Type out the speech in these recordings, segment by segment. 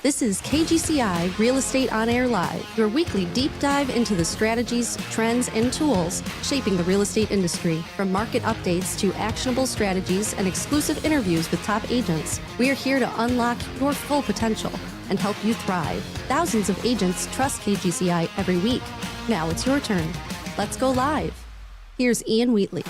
This is KGCI Real Estate On Air Live, your weekly deep dive into the strategies, trends, and tools shaping the real estate industry. From market updates to actionable strategies and exclusive interviews with top agents, we are here to unlock your full potential and help you thrive. Thousands of agents trust KGCI every week. Now it's your turn. Let's go live. Here's Ian Wheatley.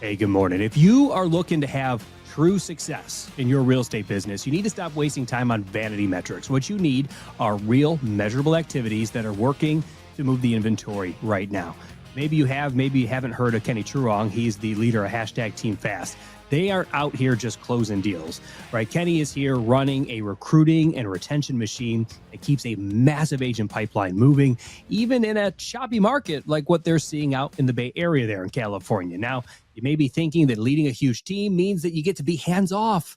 Hey, good morning. If you are looking to have true success in your real estate business, you need to stop wasting time on vanity metrics. What you need are real measurable activities that are working to move the inventory right now. Maybe you have, maybe you haven't heard of Kenny Truong. He's the leader of #TeamFast. They are out here just closing deals, right? Kenny is here running a recruiting and retention machine that keeps a massive agent pipeline moving, even in a choppy market like what they're seeing out in the Bay Area there in California. Now, you may be thinking that leading a huge team means that you get to be hands off.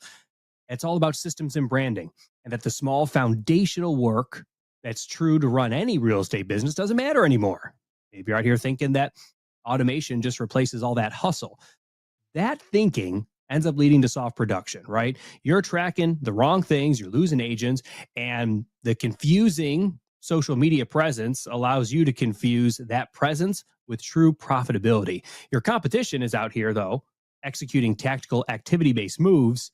It's all about systems and branding, and that the small foundational work that's true to run any real estate business doesn't matter anymore. Maybe you're out here thinking that automation just replaces all that hustle. That thinking ends up leading to soft production, right? You're tracking the wrong things, you're losing agents, and the confusing social media presence allows you to confuse that presence with true profitability. Your competition is out here, though, executing tactical activity-based moves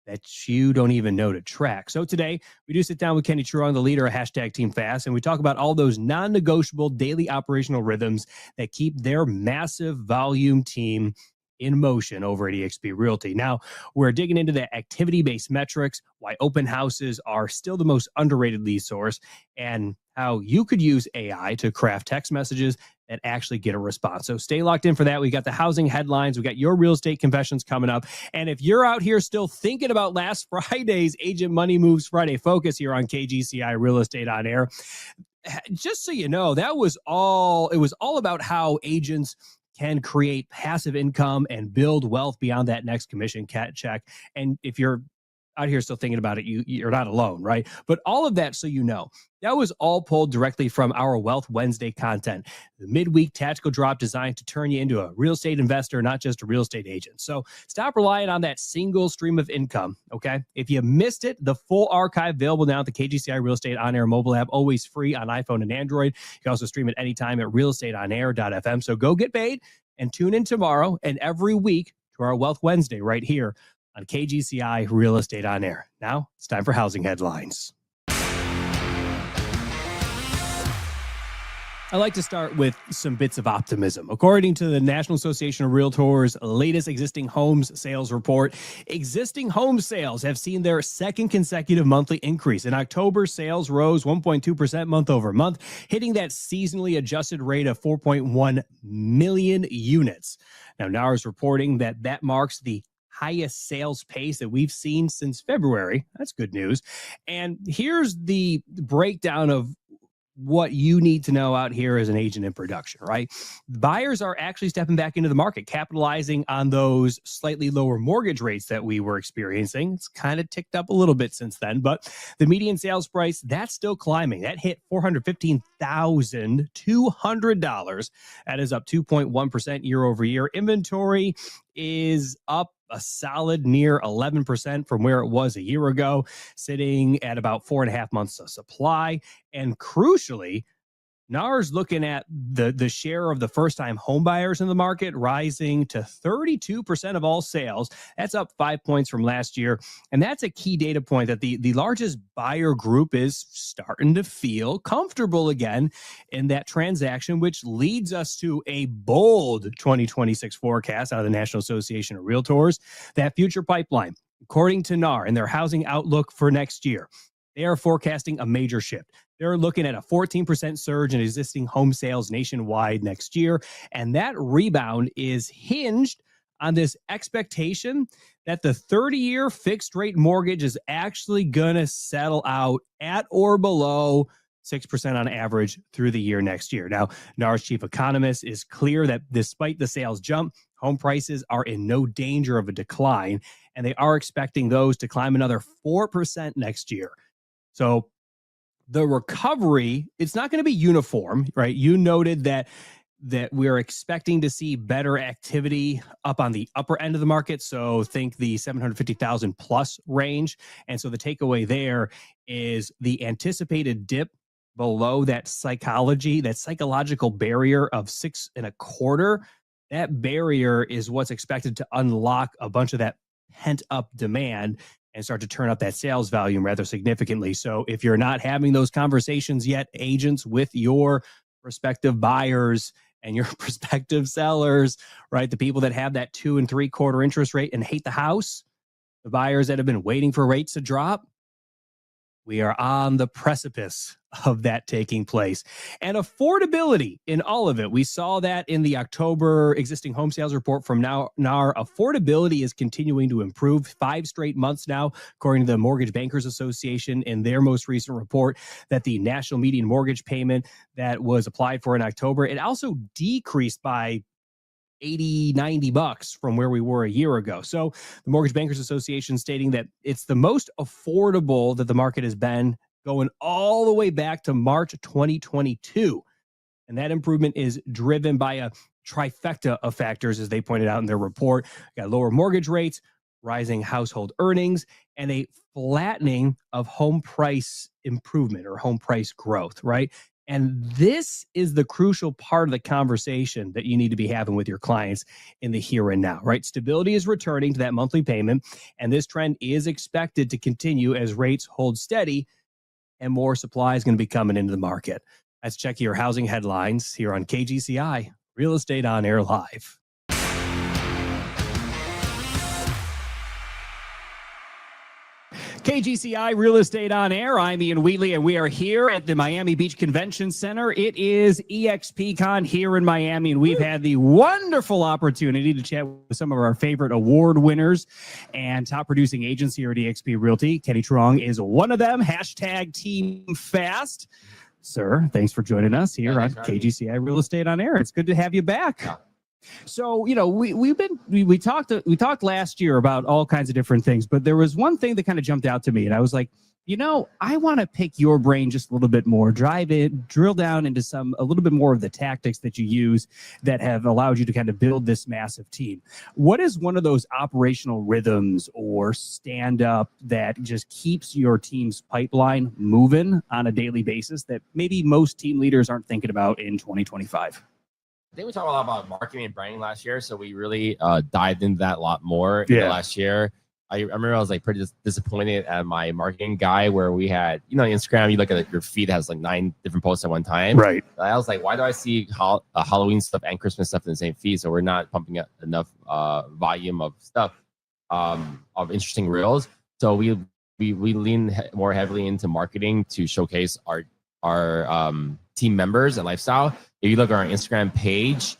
that you don't even know to track. So today, we do sit down with Kenny Truong, the leader of #TeamFast, and we talk about all those non-negotiable daily operational rhythms that keep their massive volume team in motion over at eXp Realty. Now, we're digging into the activity-based metrics, why open houses are still the most underrated lead source, and how you could use AI to craft text messages that actually get a response. So stay locked in for that. We got the housing headlines. We got your real estate confessions coming up. And if you're out here still thinking about last Friday's Agent Money Moves Friday Focus here on KGCI Real Estate On Air, just so you know, it was all about how agents can create passive income and build wealth beyond that next commission check. And if you're out here still thinking about it, you're not alone, right? But all of that, so you know, that was all pulled directly from our Wealth Wednesday content, the midweek tactical drop designed to turn you into a real estate investor, not just a real estate agent. So stop relying on that single stream of income, okay? If you missed it, the full archive available now at the KGCI Real Estate On Air mobile app, always free on iPhone and Android. You can also stream it anytime at realestateonair.fm. So go get paid and tune in tomorrow and every week to our Wealth Wednesday right here on KGCI Real Estate On Air. Now it's time for housing headlines. I like to start with some bits of optimism. According to the National Association of Realtors' latest existing homes sales report, existing home sales have seen their second consecutive monthly increase. In October, sales rose 1.2% month over month, hitting that seasonally adjusted rate of 4.1 million units. Now, NAR is reporting that marks the highest sales pace that we've seen since February. That's good news. And here's the breakdown of what you need to know out here as an agent in production, right? Buyers are actually stepping back into the market, capitalizing on those slightly lower mortgage rates that we were experiencing. It's kind of ticked up a little bit since then, but the median sales price, that's still climbing. That hit $415,200. That is up 2.1% year over year. Inventory is up a solid near 11% from where it was a year ago, sitting at about 4.5 months of supply. And crucially, NAR's looking at the share of the first-time home buyers in the market rising to 32% of all sales. That's up 5 points from last year. And that's a key data point that the largest buyer group is starting to feel comfortable again in that transaction, which leads us to a bold 2026 forecast out of the National Association of Realtors. That future pipeline, according to NAR and their housing outlook for next year, they are forecasting a major shift. They're looking at a 14% surge in existing home sales nationwide next year. And that rebound is hinged on this expectation that the 30-year fixed rate mortgage is actually going to settle out at or below 6% on average through the year next year. Now, NAR's chief economist is clear that despite the sales jump, home prices are in no danger of a decline, and they are expecting those to climb another 4% next year. So the recovery, it's not going to be uniform, right? You noted that that we're expecting to see better activity up on the upper end of the market. So think the 750,000 plus range. And so the takeaway there is the anticipated dip below that psychological barrier of 6.25. That barrier is what's expected to unlock a bunch of that pent up demand and start to turn up that sales volume rather significantly. So if you're not having those conversations yet, agents, with your prospective buyers and your prospective sellers, right? The people that have that 2 3/4 interest rate and hate the house, the buyers that have been waiting for rates to drop, we are on the precipice of that taking place. And affordability in all of it. We saw that in the October existing home sales report from NAR. Affordability is continuing to improve 5 straight months now, according to the Mortgage Bankers Association in their most recent report, that the national median mortgage payment that was applied for in October, it also decreased by $80-$90 from where we were a year ago. So the Mortgage Bankers Association stating that it's the most affordable that the market has been, going all the way back to March 2022. And that improvement is driven by a trifecta of factors, as they pointed out in their report. Got lower mortgage rates, rising household earnings, and a flattening of home price improvement or home price growth, right? And this is the crucial part of the conversation that you need to be having with your clients in the here and now, right? Stability is returning to that monthly payment, and this trend is expected to continue as rates hold steady and more supply is going to be coming into the market. Let's check your housing headlines here on KGCI Real Estate On Air Live. KGCI Real Estate On Air. I'm Ian Wheatley, and we are here at the Miami Beach Convention Center. It is EXPCon here in Miami, and we've had the wonderful opportunity to chat with some of our favorite award winners and top producing agents here at EXP Realty. Kenny Truong is one of them. Hashtag Team Fast. Sir, thanks for joining us here on KGCI Real Estate On Air. It's good to have you back. Yeah. So, we talked last year about all kinds of different things, but there was one thing that kind of jumped out to me, and I was like, I want to pick your brain just a little bit more, drill down into a little bit more of the tactics that you use that have allowed you to kind of build this massive team. What is one of those operational rhythms or stand up that just keeps your team's pipeline moving on a daily basis that maybe most team leaders aren't thinking about in 2025? I think we talked a lot about marketing and branding last year, so we really dived into that a lot more in the last year. I remember I was like pretty disappointed at my marketing guy, where we had, Instagram, you look at your feed has like 9 different posts at one time. Right. I was like, why do I see Halloween stuff and Christmas stuff in the same feed? So we're not pumping up enough volume of stuff, of interesting reels. So we lean more heavily into marketing to showcase our team members and lifestyle. If you look at our Instagram page,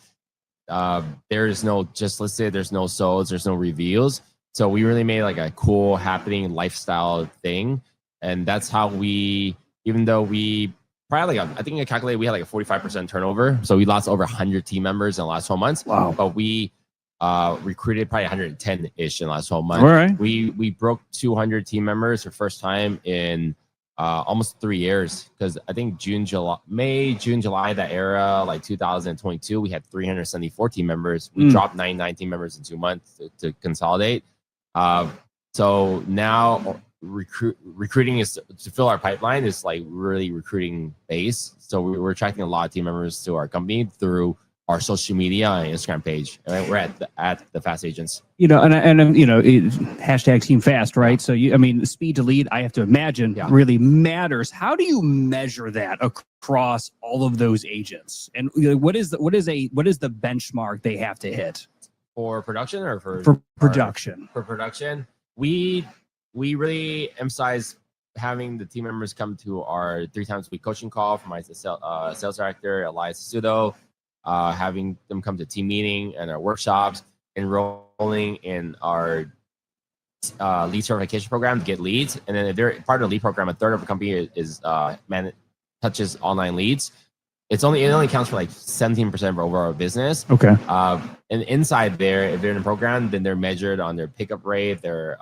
there's no just listed, there's no solds, there's no reveals. So we really made like a cool, happening lifestyle thing. And that's how even though we probably, I think I calculated we had like a 45% turnover. So we lost over 100 team members in the last 12 months. Wow. But we recruited probably 110-ish in the last 12 months. All right. We broke 200 team members for the first time in almost 3 years, because I think May, June, July, that era, like 2022, we had 374 team members. We dropped 99 team members in 2 months to consolidate. So now recruiting is to fill our pipeline is like really recruiting base. So we're attracting a lot of team members to our company through our social media and Instagram page. And we're at the Fast Agents. Hashtag Team Fast, right? So the speed to lead, I have to imagine, really matters. How do you measure that across all of those agents? And what is the benchmark they have to hit for production or for production? For production, we really emphasize having the team members come to our 3 times a week coaching call from my sales director, Elias Sudo. Having them come to team meeting and our workshops, enrolling in our lead certification program to get leads. And then if they're part of the lead program, a third of the company touches online leads. It only counts for like 17% of our overall business. Okay. And inside there, if they're in a program, then they're measured on their pickup rate, their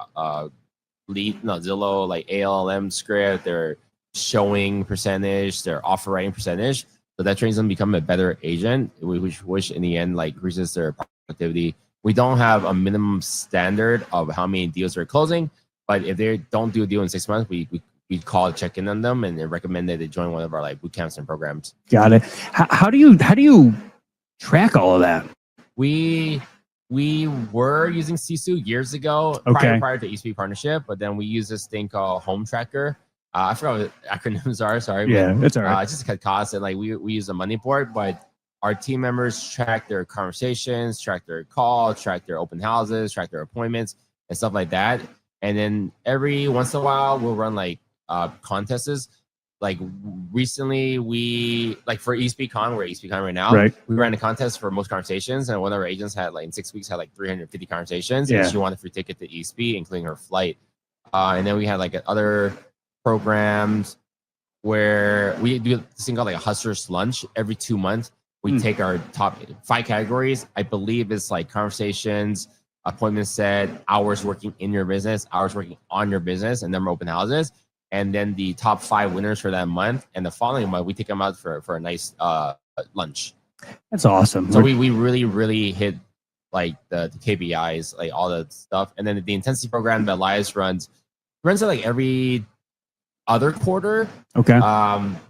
Zillow, like ALM script, their showing percentage, their offer writing percentage. So that trains them to become a better agent, which in the end like increases their productivity. We don't have a minimum standard of how many deals they're closing, but if they don't do a deal in 6 months, we call, check in on them, and recommend that they join one of our like boot camps and programs. Got it. How do you track all of that? We were using Sisu years ago, prior to ESP partnership, but then we use this thing called Home Tracker. I forgot what acronyms are. Sorry. Yeah, that's all right. It's just to cut costs, and like we use a money board, but our team members track their conversations, track their calls, track their open houses, track their appointments, and stuff like that. And then every once in a while, we'll run like contests. Like recently, we like for ESPCon, we're at ESPCon right now. Right. We ran a contest for most conversations, and one of our agents had like in 6 weeks had like 350 conversations. Yeah. And she wanted a free ticket to ESP, including her flight. And then we had like other programs where we do this thing called like a hustler's lunch every 2 months. We take our top 5 categories. I believe it's like conversations, appointment set, hours working in your business, hours working on your business, and number of open houses. And then the top 5 winners for that month. And the following month, we take them out for a nice lunch. That's awesome. So we really, really hit like the KPIs, like all that stuff. And then the intensity program that Elias runs it like every other quarter. Okay.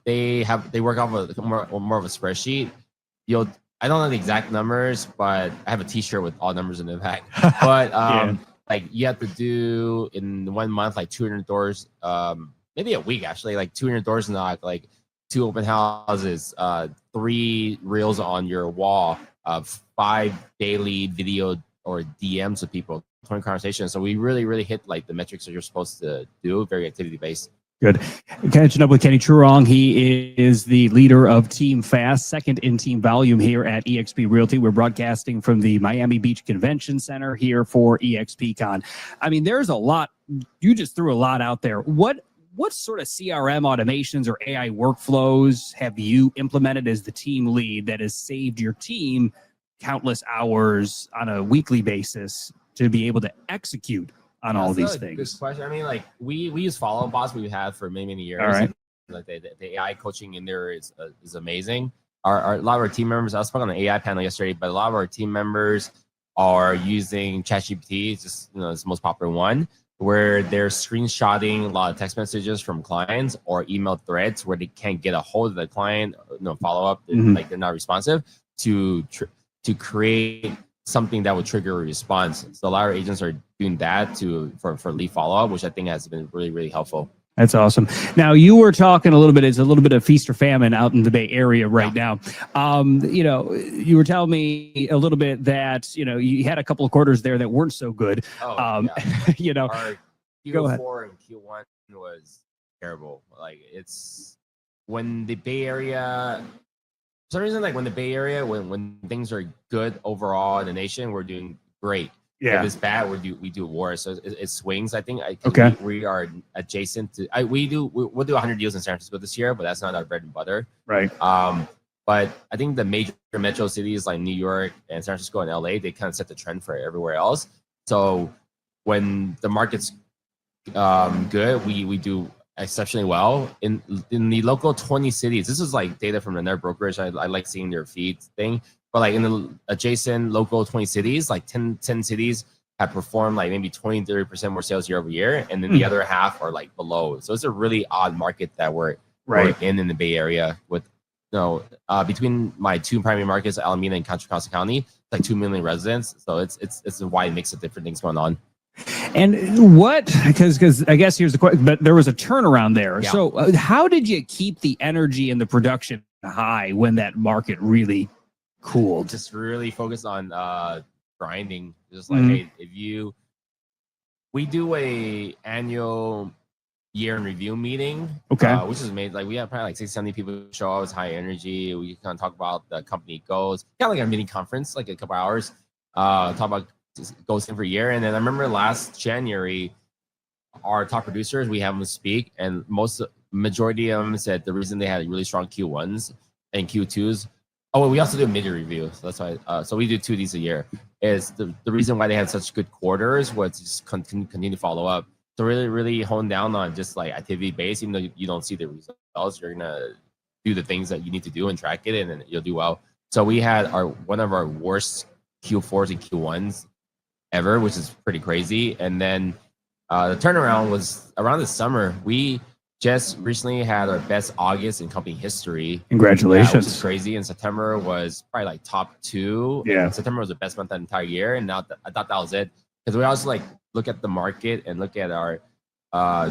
They work off a more of a spreadsheet. I don't know the exact numbers, but I have a T-shirt with all numbers in the back. But like you have to do in 1 month like 200 doors, maybe a week actually, like 200 doors knock, like 2 open houses, 3 reels on your wall, 5 daily video or DMs with people, 20 conversations. So we really, really hit like the metrics that you're supposed to do, very activity based. Good. Catching up with Kenny Truong. He is the leader of Team Fast, second in team volume here at eXp Realty. We're broadcasting from the Miami Beach Convention Center here for eXpCon. I mean, there's a lot. You just threw a lot out there. What sort of CRM automations or AI workflows have you implemented as the team lead that has saved your team countless hours on a weekly basis to be able to execute on all these things? Good question. I mean, like we use follow bots we've had for many years. All right. Like the AI coaching in there is amazing. A lot of our team members. I spoke on the AI panel yesterday, but a lot of our team members are using ChatGPT. It's just it's the most popular one, where they're screenshotting a lot of text messages from clients or email threads where they can't get a hold of the client. Follow up, like they're not responsive to create something that would trigger a response. So a lot of agents are doing that for lead follow-up, which I think has been really, really helpful. That's awesome. Now you were talking a little bit, it's a little bit of feast or famine out in the Bay Area right now. You were telling me a little bit that, you had a couple of quarters there that weren't so good. Our Go ahead. Q4 and Q1 was terrible. Like it's when the Bay Area, for some reason, like when the Bay Area, when things are good overall in the nation, we're doing great. Yeah. If it's bad, we do worse. So it swings. I think. Okay. We are adjacent to. We'll do 100 deals in San Francisco this year, but that's not our bread and butter. Right. But I think the major metro cities like New York and San Francisco and LA, they kind of set the trend for everywhere else. So when the market's good, we do exceptionally well in the local 20 cities. This is like data from another brokerage. I like seeing their feed thing. But like in the adjacent local 20 cities, like 10 cities have performed like maybe 20-30% more sales year over year, and then the other half are like below. So it's a really odd market that we're in the Bay Area. With between my 2 primary markets, Alameda and Contra Costa County, it's like 2 million residents. So it's a wide mix of different things going on. And what, because I guess here's the question, but there was a turnaround there. Yeah. So how did you keep the energy and the production high when that market really cooled? Just really focus on grinding. Just like, hey, we do a annual year in review meeting, which is amazing. Like we have probably like 60-70 people show up. It's high energy. We kind of talk about the company goals, kind of like a mini conference, like a couple hours. Talk about goals in for a year. And then I remember last January, our top producers, we have them speak, and majority of them said the reason they had really strong Q1s and Q2s. Oh, well, we also do a mid-year review. So that's why. So we do 2 of these a year. Is the reason why they had such good quarters was just continue to follow up. So really, really hone down on just like activity based. Even though you don't see the results, you're gonna do the things that you need to do and track it, and then you'll do well. So we had one of our worst Q4s and Q1s ever, which is pretty crazy. And then the turnaround was around the summer. We just recently had our best August in company history. Congratulations. Which is crazy. And September was probably like top 2. Yeah. September was the best month that entire year. And now I thought that was it. Because we also like look at the market and look at our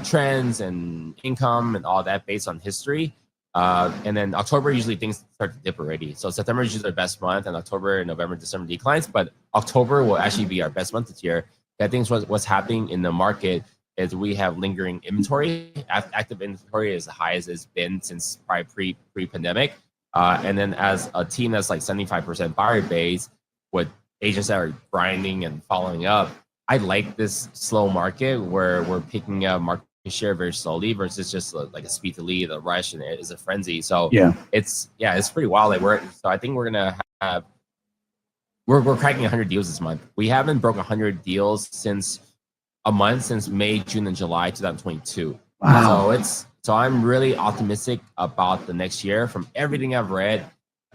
trends and income and all that based on history. And then October, usually things start to dip already. So September is usually our best month, and October, November, December declines. But October will actually be our best month this year. I think what's happening in the market is we have lingering inventory. Active inventory is the highest it's been since probably pre-pandemic. And then as a team that's like 75% buyer base, with agents that are grinding and following up, I like this slow market where we're picking up market share very slowly versus just like a speed to lead, a rush, and it is a frenzy. So it's pretty wild. Like I think we're gonna have we're cracking 100 deals this month. We haven't broke 100 deals since May, June, and July 2022. Wow. So I'm really optimistic about the next year from everything I've read.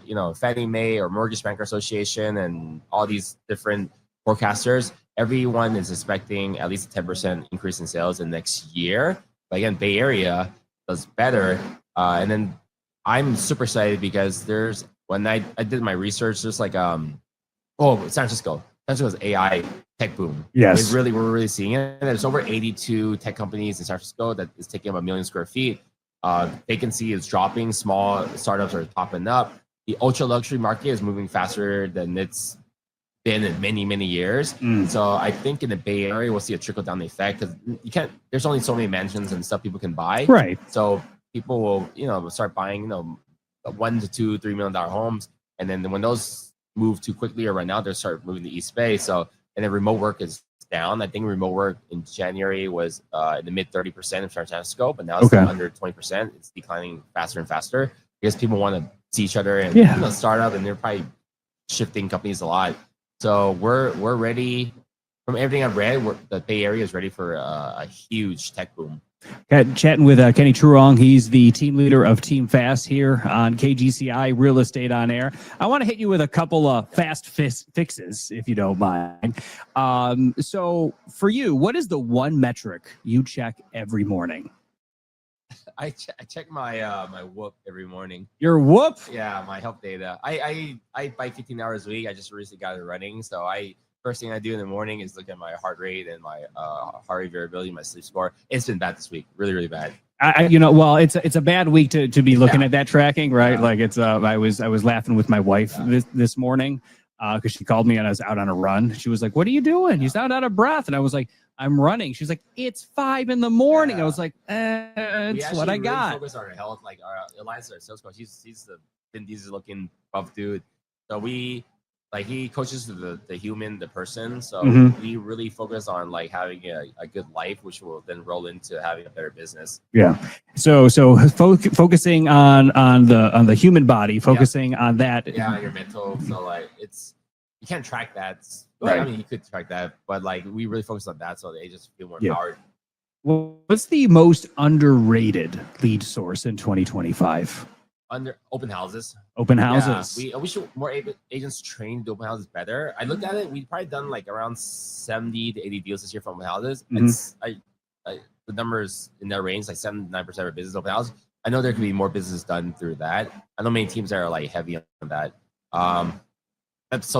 You know, Fannie Mae or Mortgage Banker Association and all these different forecasters. Everyone is expecting at least a 10% increase in sales in next year. But again, Bay Area does better. And then I'm super excited because when I did my research, there's like San Francisco's AI tech boom. Yes. We're really seeing it. There's over 82 tech companies in San Francisco that is taking up 1 million square feet. Vacancy is dropping. Small startups are popping up. The ultra luxury market is moving faster than it's been in many years. So I think in the Bay Area we'll see a trickle down effect because there's only so many mansions and stuff people can buy. Right. So people will start buying $1 to $2, $3 million homes, and then when those move too quickly or right now they'll start moving to East Bay. So and then remote work is down. I think remote work in January was in the mid 30% in San Francisco, but now it's under 20%. It's declining faster and faster because people want to see each other and start up, and they're probably shifting companies a lot. So we're ready. From everything I've read, the Bay Area is ready for a huge tech boom. Chatting with Kenny Truong. He's the team leader of Team Fast here on KGCI Real Estate on Air. I want to hit you with a couple of fast fixes, if you don't mind. So for you, what is the one metric you check every morning? I check my my whoop every morning. Your whoop? Yeah, my health data. I bike 15 hours a week. I just recently got it running. So first thing I do in the morning is look at my heart rate and my heart rate variability, my sleep score. It's been bad this week, really bad. It's a bad week to be looking at that tracking, right? Yeah. Like I was laughing with my wife this morning because she called me and I was out on a run. She was like, "What are you doing? You sound out of breath." And I was like, "I'm running." She's like, "It's 5 a.m. I was like, "It's what I got." We focus on our health. Like our Elias, our sales coach, he's the Vin Diesel looking buff dude. So he coaches the human, the person. So we really focus on like having a good life, which will then roll into having a better business. Yeah. So focusing on the human body, focusing on that. Yeah, on your mental. So like you can't track that. Right. I mean, you could track that, but like we really focus on that, so they just feel more empowered. Well, what's the most underrated lead source in 2025? Under open houses. Open houses. Yeah, we should more agents train the open houses better. I looked at it. We've probably done like around 70 to 80 deals this year from open houses. It's the numbers in that range, like 7-9% of our business open houses. I know there could be more business done through that. I know many teams that are like heavy on that. It's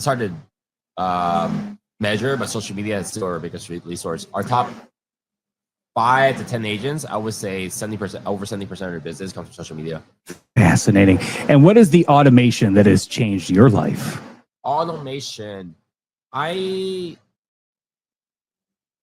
hard to measure, but social media is still our biggest resource. Our top 5 to 10 agents, I would say 70%, over 70% of their business comes from social media. Fascinating. And what is the automation that has changed your life? Automation. I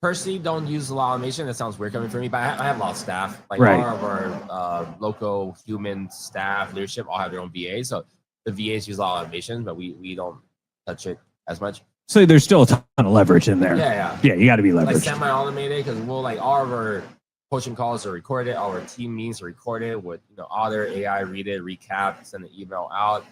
personally don't use a lot of automation. That sounds weird coming from me, but I have a lot of staff. Like all of our local human staff, leadership, all have their own VAs. So the VAs use a lot of automation, but we don't touch it as much. So there's still a ton of leverage in there. Yeah. You got to be leveraged. Like semi-automated, because we'll like all of our coaching calls are recorded, all our team meetings are recorded with other AI, read it, recap, send an email out.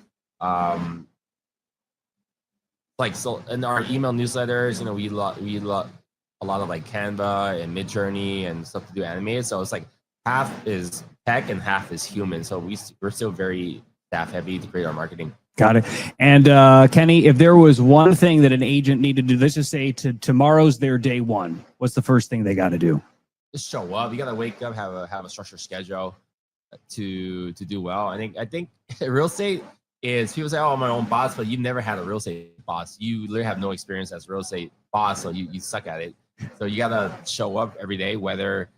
Like so in our email newsletters, we a lot of like Canva and Midjourney and stuff to do animated. So it's like half is tech and half is human. So we're still very staff heavy to create our marketing. Got it. And Kenny, if there was one thing that an agent needed to do, let's just say tomorrow's their day one, what's the first thing they got to do? Just show up. You got to wake up, have a structured schedule to do well. I think real estate is, people say, "Oh, I'm my own boss," but you've never had a real estate boss. You literally have no experience as a real estate boss, so you suck at it. So you got to show up every day, whether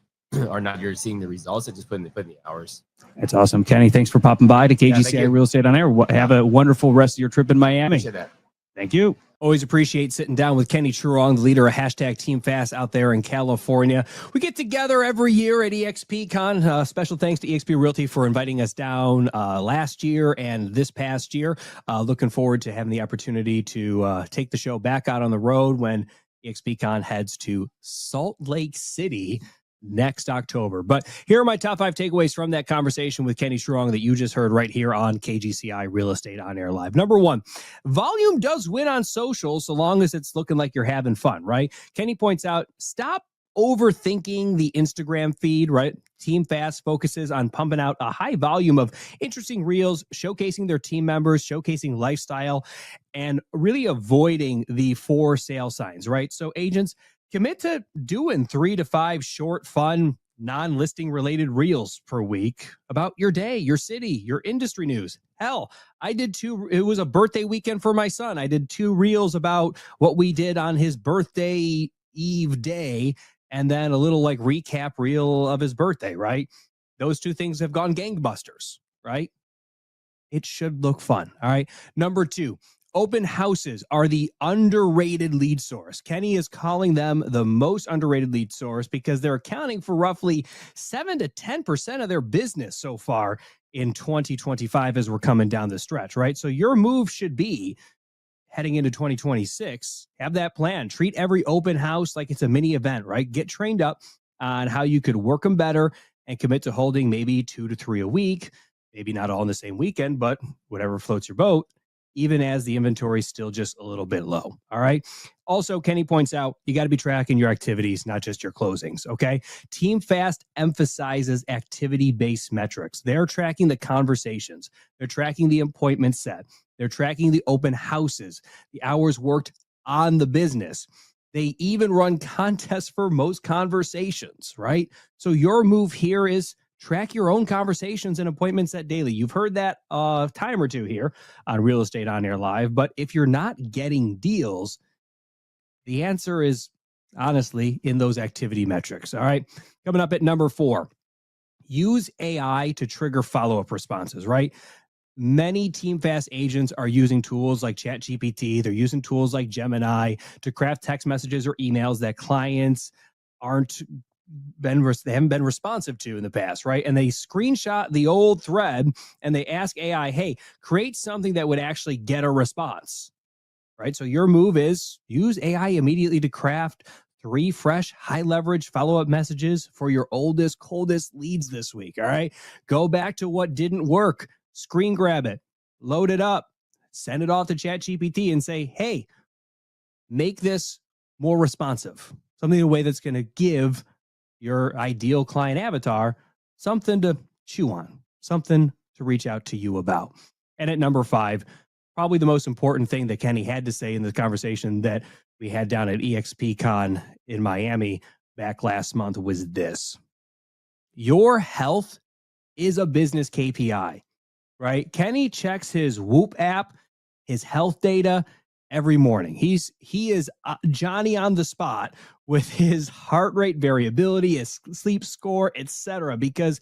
or not you're seeing the results, and just put in the hours. That's awesome. Kenny, thanks for popping by to KGCI Real Estate on Air. Have a wonderful rest of your trip in Miami. Appreciate that. Thank you. Always appreciate sitting down with Kenny Truong, the leader of hashtag Team Fast out there in California. We get together every year at EXPCon. Special thanks to eXp Realty for inviting us down last year and this past year. Looking forward to having the opportunity to take the show back out on the road when EXPCon heads to Salt Lake City next October. But here are my top 5 takeaways from that conversation with Kenny Truong that you just heard right here on KGCI Real Estate on Air Live. Number 1, volume does win on social so long as it's looking like you're having fun, right? Kenny points out, stop overthinking the Instagram feed, right? Team Fast focuses on pumping out a high volume of interesting reels, showcasing their team members, showcasing lifestyle, and really avoiding the for sale signs, right? So agents, commit to doing 3 to 5 short, fun, non-listing related reels per week about your day, your city, your industry news. Hell, I did 2. It was a birthday weekend for my son. I did 2 reels about what we did on his birthday eve day, and then a little like recap reel of his birthday, right? Those 2 things have gone gangbusters, right? It should look fun. All right. Number 2, open houses are the underrated lead source. Kenny is calling them the most underrated lead source because they're accounting for roughly 7 to 10% of their business so far in 2025 as we're coming down the stretch, right? So your move should be, heading into 2026, have that plan. Treat every open house like it's a mini event, right? Get trained up on how you could work them better and commit to holding maybe 2 to 3 a week, maybe not all in the same weekend, but whatever floats your boat, even as the inventory is still just a little bit low. All right. Also, Kenny points out, you got to be tracking your activities, not just your closings. Okay. Team Fast emphasizes activity-based metrics. They're tracking the conversations. They're tracking the appointment set. They're tracking the open houses, the hours worked on the business. They even run contests for most conversations, right? So your move here is track your own conversations and appointments set daily. You've heard that a time or 2 here on Real Estate on Air Live, but if you're not getting deals, the answer is honestly in those activity metrics. All right. Coming up at number 4, use AI to trigger follow-up responses, right? Many Team Fast agents are using tools like ChatGPT. They're using tools like Gemini to craft text messages or emails that clients they haven't been responsive to in the past, right? And they screenshot the old thread and they ask AI, hey, create something that would actually get a response, right? So your move is use AI immediately to craft 3 fresh, high leverage follow-up messages for your oldest, coldest leads this week, all right? Go back to what didn't work, screen grab it, load it up, send it off to ChatGPT and say, hey, make this more responsive, something in a way that's going to give your ideal client avatar something to chew on, something to reach out to you about. And at number 5, probably the most important thing that Kenny had to say in the conversation that we had down at EXPCon in Miami back last month was this: your health is a business KPI, right? Kenny checks his Whoop app, his health data every morning. He is Johnny on the spot with his heart rate variability, his sleep score, etc., because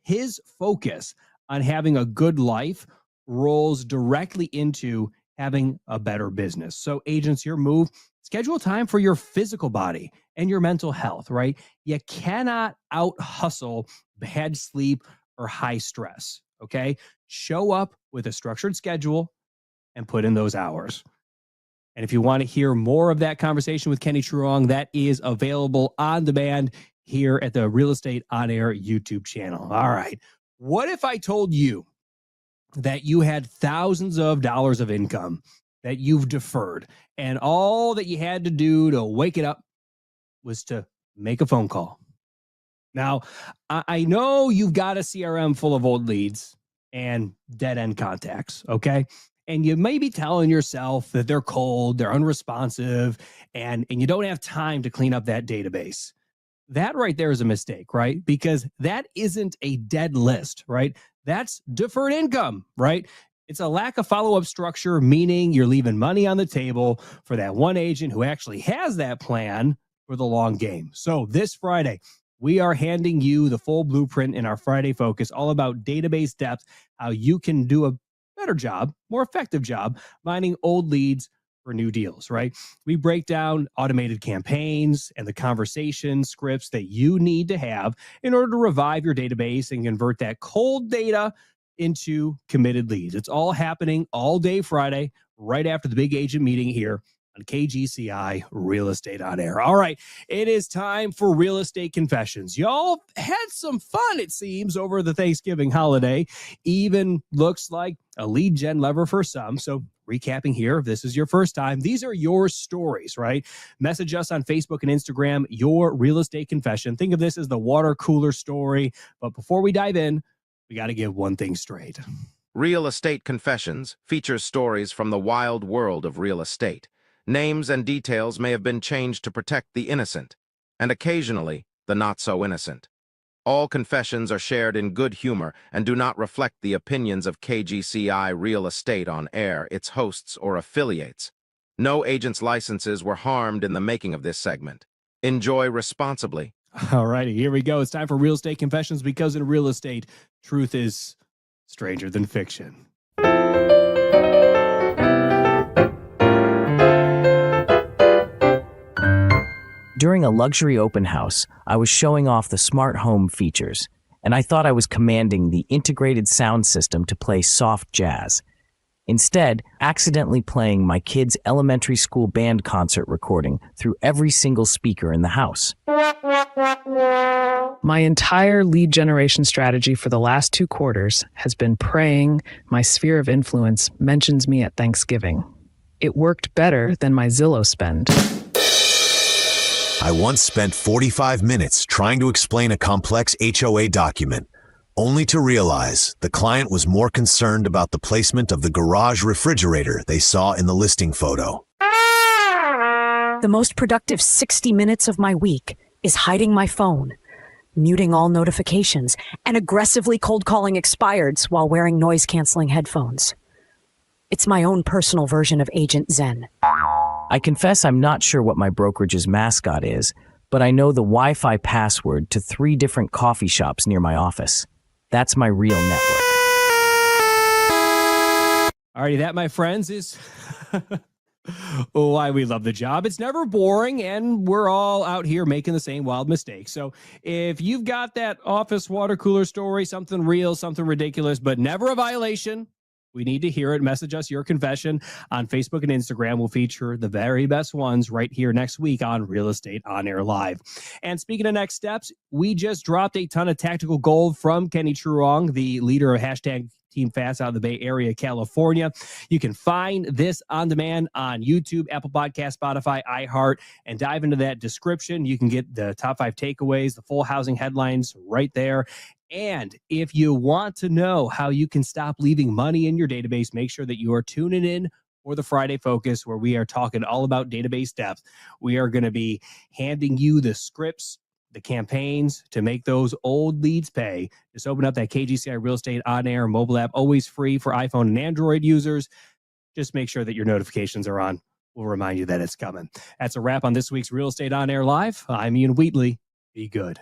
his focus on having a good life rolls directly into having a better business. So agents, your move, schedule time for your physical body and your mental health, right? You cannot out hustle bad sleep or high stress, okay? Show up with a structured schedule and put in those hours. And if you want to hear more of that conversation with Kenny Truong, that is available on demand here at the Real Estate On Air YouTube channel. All right. What if I told you that you had thousands of dollars of income that you've deferred, and all that you had to do to wake it up was to make a phone call? Now, I know you've got a CRM full of old leads and dead end contacts, okay? And you may be telling yourself that they're cold, they're unresponsive, and you don't have time to clean up that database. That right there is a mistake, right? Because that isn't a dead list, right? That's deferred income, right? It's a lack of follow-up structure, meaning you're leaving money on the table for that one agent who actually has that plan for the long game. So this Friday, we are handing you the full blueprint in our Friday Focus, all about database depth, how you can do a better job, more effective job, mining old leads for new deals, right? We break down automated campaigns and the conversation scripts that you need to have in order to revive your database and convert that cold data into committed leads. It's all happening all day Friday, right after the big agent meeting here on KGCI Real Estate on Air. All right, it is time for Real Estate Confessions. Y'all had some fun, it seems, over the Thanksgiving holiday. Even looks like a lead gen lever for some. So recapping here, if this is your first time, these are your stories, right? Message us on Facebook and Instagram, your real estate confession. Think of this as the water cooler story. But before we dive in, we got to get one thing straight. Real Estate Confessions features stories from the wild world of real estate. Names and details may have been changed to protect the innocent, and occasionally the not-so-innocent. All confessions are shared in good humor and do not reflect the opinions of KGCI Real Estate on Air, its hosts, or affiliates. No agent's licenses were harmed in the making of this segment. Enjoy responsibly. All righty, here we go. It's time for Real Estate Confessions, because in real estate, truth is stranger than fiction. During a luxury open house, I was showing off the smart home features, and I thought I was commanding the integrated sound system to play soft jazz. Instead, accidentally playing my kid's elementary school band concert recording through every single speaker in the house. My entire lead generation strategy for the last 2 quarters has been praying my sphere of influence mentions me at Thanksgiving. It worked better than my Zillow spend. I once spent 45 minutes trying to explain a complex HOA document, only to realize the client was more concerned about the placement of the garage refrigerator they saw in the listing photo. The most productive 60 minutes of my week is hiding my phone, muting all notifications, and aggressively cold calling expireds while wearing noise-canceling headphones. It's my own personal version of Agent Zen. I confess I'm not sure what my brokerage's mascot is, but I know the Wi-Fi password to 3 different coffee shops near my office. That's my real network. Alrighty, that, my friends, is why we love the job. It's never boring, and we're all out here making the same wild mistakes. So if you've got that office water cooler story, something real, something ridiculous, but never a violation, we need to hear it. Message us your confession on Facebook and Instagram. We'll feature the very best ones right here next week on Real Estate On Air Live. And speaking of next steps, we just dropped a ton of tactical gold from Kenny Truong, the leader of hashtag Team Fast out of the Bay Area, California. You can find this on demand on YouTube, Apple Podcast, Spotify, iHeart, and dive into that description. You can get the top 5 takeaways, the full housing headlines right there. And if you want to know how you can stop leaving money in your database, make sure that you are tuning in for the Friday Focus, where we are talking all about database depth. We are going to be handing you the scripts, the campaigns to make those old leads pay. Just open up that KGCI Real Estate On Air mobile app, always free for iPhone and Android users. Just make sure that your notifications are on. We'll remind you that it's coming. That's a wrap on this week's Real Estate On Air Live. I'm Ian Wheatley. Be good.